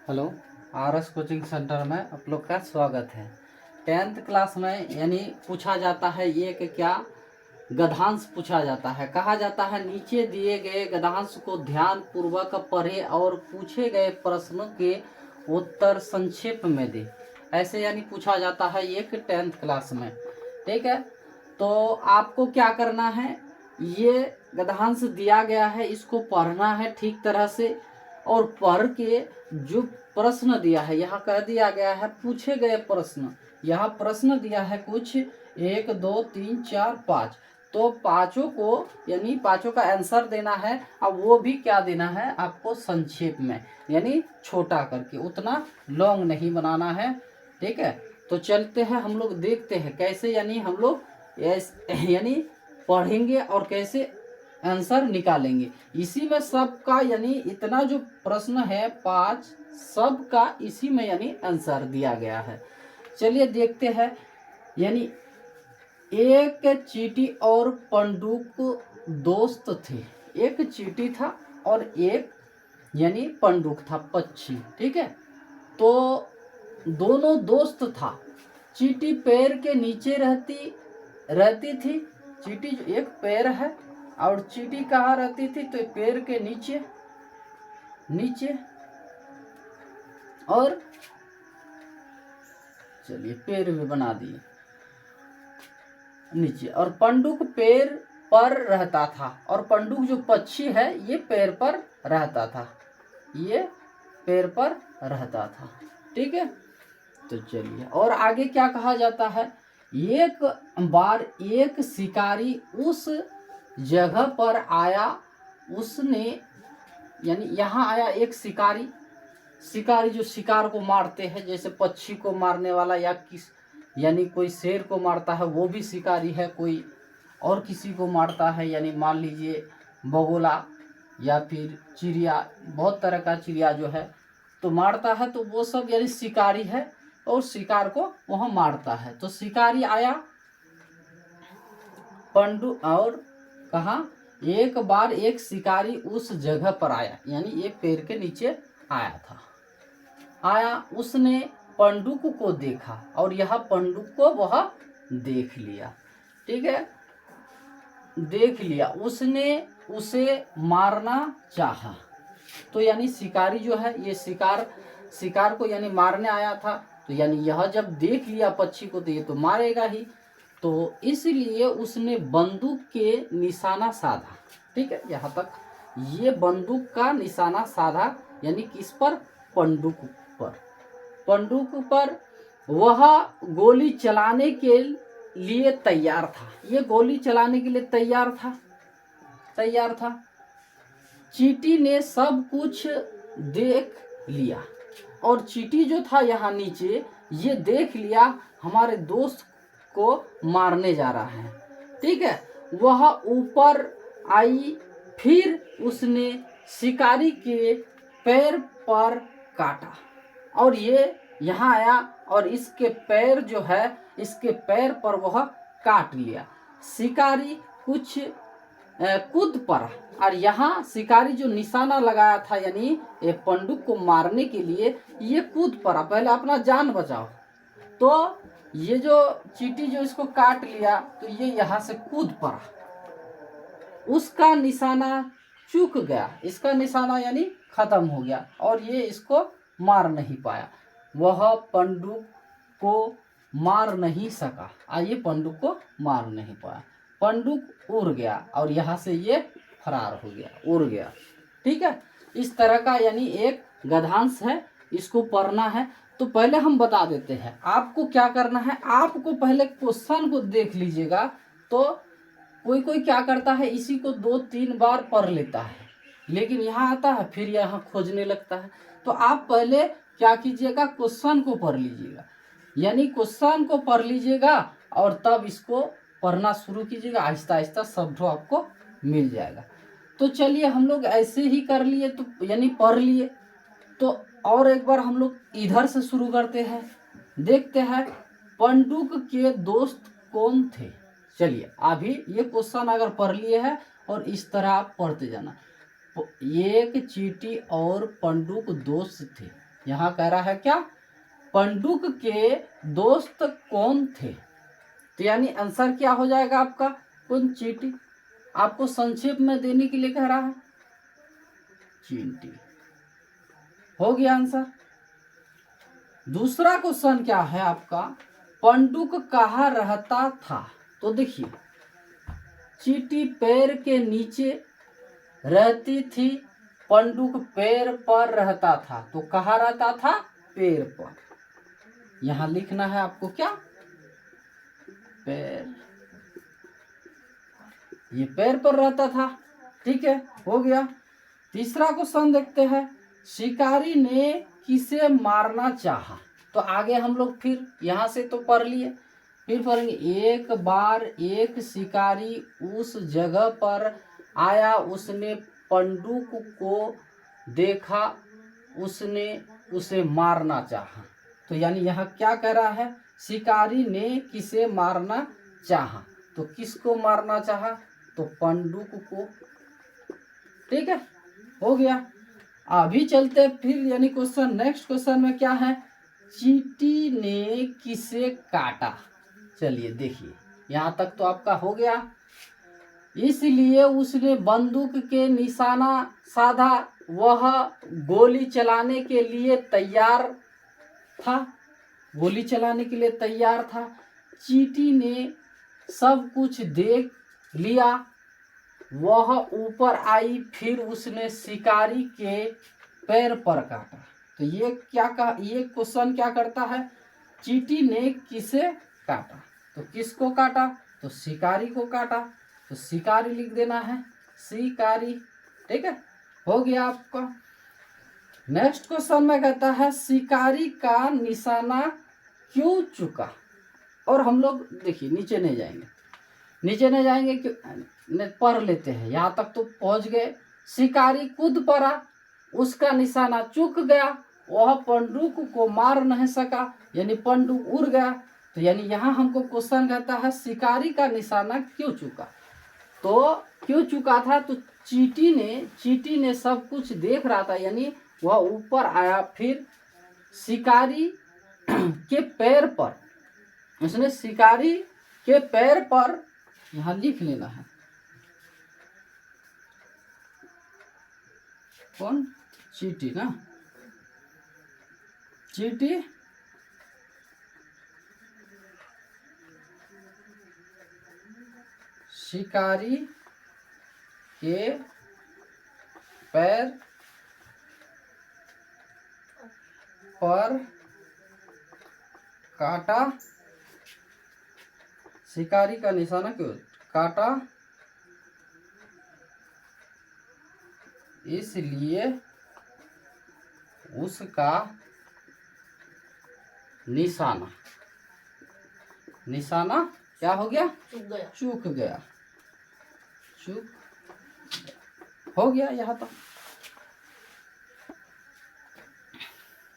Hello, RS coaching centre में आप लोग का स्वागत है। 10th क्लास में यानी पूछा जाता है ये कि क्या गद्यांश पूछा जाता है। कहा जाता है नीचे दिए गए गद्यांश को ध्यान पूर्वक पढ़े और पूछे गए प्रश्नों के उत्तर संक्षेप में दे। ऐसे यानी पूछा जाता है ये कि 10th क्लास में। ठीक है, तो आपको क्या करना है, ये गद्यांश दिया गया है, इसको पढ़ना है ठीक तरह से और पढ़ के जो प्रश्न दिया है, यहाँ कह दिया गया है पूछे गए प्रश्न। यहाँ प्रश्न दिया है कुछ 1 2 3 4 5, तो पांचों को यानी पांचों का आंसर देना है। अब वो भी क्या देना है आपको, संक्षेप में यानी छोटा करके, उतना लॉन्ग नहीं बनाना है। ठीक है, तो चलते हैं हम लोग, देखते हैं कैसे यानी हम लोग यानी पढ़ेंगे और कैसे आंसर निकालेंगे। इसी में सबका यानी इतना जो प्रश्न है 5 सबका इसी में यानी आंसर दिया गया है। चलिए देखते हैं। यानी एक चींटी और पंडुक दोस्त थे। एक चींटी था और एक यानी पंडुक था, पक्षी। ठीक है, तो दोनों दोस्त था। चींटी पैर के नीचे रहती थी। चींटी जो एक पैर है और चींटी कहाँ रहती थी, तो पैर के नीचे और चलिए पैर भी बना दिए नीचे, और पंडुक पैर पर रहता था। और पंडुक जो पक्षी है ये पैर पर रहता था, ये पैर पर रहता था। ठीक है, तो चलिए और आगे क्या कहा जाता है। एक बार एक शिकारी उस जगह पर आया, उसने यानी यहाँ आया एक शिकारी जो शिकार को मारते हैं, जैसे पक्षी को मारने वाला या यानी कोई शेर को मारता है वो भी शिकारी है, कोई और किसी को मारता है यानी मान लीजिए बगुला या फिर चिड़िया, बहुत तरह का चिड़िया जो है तो मारता है, तो वो सब यानी शिकारी है और शिकार को वह मारता है। तो शिकारी आया पंडु और कहा एक बार एक शिकारी उस जगह पर आया, यानी ये पेड़ के नीचे आया, उसने पंडुक को देखा और यह पंडुक को वह देख लिया। ठीक है, देख लिया, उसने उसे मारना चाहा। तो यानी शिकारी जो है ये शिकार को यानी मारने आया था, तो यानी यह जब देख लिया पक्षी को तो ये तो मारेगा ही, तो इसलिए उसने बंदूक के निशाना साधा। ठीक है, यहाँ तक ये बंदूक का निशाना साधा, यानी किस पर, पंडुक पर वह गोली चलाने के लिए तैयार था। ये गोली चलाने के लिए तैयार था। चींटी ने सब कुछ देख लिया और चींटी जो था यहाँ नीचे ये देख लिया हमारे दोस्त को मारने जा रहा है। ठीक है, वह ऊपर आई, फिर उसने शिकारी के पैर पर काटा और ये यहाँ आया और इसके पैर जो है, इसके पैर पर वह काट लिया। शिकारी कुछ कूद पड़ा और यहाँ शिकारी जो निशाना लगाया था यानी ये पंडुक को मारने के लिए, ये कूद पड़ा, पहले अपना जान बचाओ। तो ये जो चींटी जो इसको काट लिया तो ये यहाँ से कूद पड़ा, उसका निशाना चूक गया, इसका निशाना यानी खत्म हो गया और ये इसको मार नहीं पाया। वह पंडुक को मार नहीं सका, ये पंडुक को मार नहीं पाया। पंडुक उड़ गया और यहाँ से ये फरार हो गया, उड़ गया। ठीक है, इस तरह का यानी एक गद्यांश है, इसको पढ़ना है। तो पहले हम बता देते हैं आपको क्या करना है। आपको पहले क्वेश्चन को देख लीजिएगा, तो कोई क्या करता है इसी को 2-3 बार पढ़ लेता है, लेकिन यहाँ आता है फिर यहाँ खोजने लगता है। तो आप पहले क्या कीजिएगा, क्वेश्चन को पढ़ लीजिएगा, यानी क्वेश्चन को पढ़ लीजिएगा और तब इसको पढ़ना शुरू कीजिएगा। आहिस्ता आहिस्ता शब्द आपको मिल जाएगा। तो चलिए हम लोग ऐसे ही कर लिए, तो यानी पढ़ लिए। तो और एक बार हम लोग इधर से शुरू करते हैं, देखते हैं पंडुक के दोस्त कौन थे। चलिए अभी ये क्वेश्चन अगर पढ़ लिए हैं और इस तरह आप पढ़ते जाना। एक चींटी और पंडुक दोस्त थे। यहाँ कह रहा है क्या, पंडुक के दोस्त कौन थे। तो यानी आंसर क्या हो जाएगा आपका, कौन, चींटी। आपको संक्षेप में देने के लिए कह रहा है, चींटी। हो गया आंसर। दूसरा क्वेश्चन क्या है आपका, पंडुक कहाँ रहता था। तो देखिए, चींटी पैर के नीचे रहती थी, पंडुक पैर पर रहता था। तो कहाँ रहता था, पैर पर। यहां लिखना है आपको क्या, पैर, ये पैर पर रहता था। ठीक है, हो गया। तीसरा क्वेश्चन देखते हैं, शिकारी ने किसे मारना चाहा। तो आगे हम लोग फिर यहां से तो पढ़ लिए, फिर पढ़ेंगे। एक बार एक शिकारी उस जगह पर आया, उसने पंडुक को देखा, उसने उसे मारना चाहा। तो यानी यह क्या कह रहा है, शिकारी ने किसे मारना चाहा। तो किसको मारना चाहा, तो पंडुक को। ठीक है, हो गया। अभी चलते फिर, यानी क्वेश्चन, नेक्स्ट क्वेश्चन में क्या है, चींटी ने किसे काटा। चलिए देखिए, यहाँ तक तो आपका हो गया। इसलिए उसने बंदूक के निशाना साधा, वह गोली चलाने के लिए तैयार था, गोली चलाने के लिए तैयार था। चींटी ने सब कुछ देख लिया, वह ऊपर आई, फिर उसने शिकारी के पैर पर काटा। तो ये क्या कहा, ये क्वेश्चन क्या करता है, चींटी ने किसे काटा। तो किसको काटा, तो शिकारी को काटा। तो शिकारी लिख देना है, शिकारी। ठीक है, हो गया आपका। नेक्स्ट क्वेश्चन में कहता है, शिकारी का निशाना क्यों चुका। और हम लोग देखिए नीचे नहीं जाएंगे, नीचे नहीं जाएंगे क्यों, पढ़ लेते हैं। यहाँ तक तो पहुंच गए। शिकारी कूद पड़ा, उसका निशाना चूक गया, वह पंडुक को मार नहीं सका, यानी पंडुक उड़ गया। तो यानी यहाँ हमको क्वेश्चन कहता है, शिकारी का निशाना क्यों चूका। तो क्यों चुका था, तो चींटी ने सब कुछ देख रहा था, यानी वह ऊपर आया, फिर शिकारी के पैर पर, उसने शिकारी के पैर पर, यहाँ लिख लेना है, कौन, चींटी ना, चींटी शिकारी के पैर पर काटा, शिकारी का निशाना क्यों काटा, इसलिए उसका निशाना क्या हो गया, चूक गया, हो गया यहाँ तक।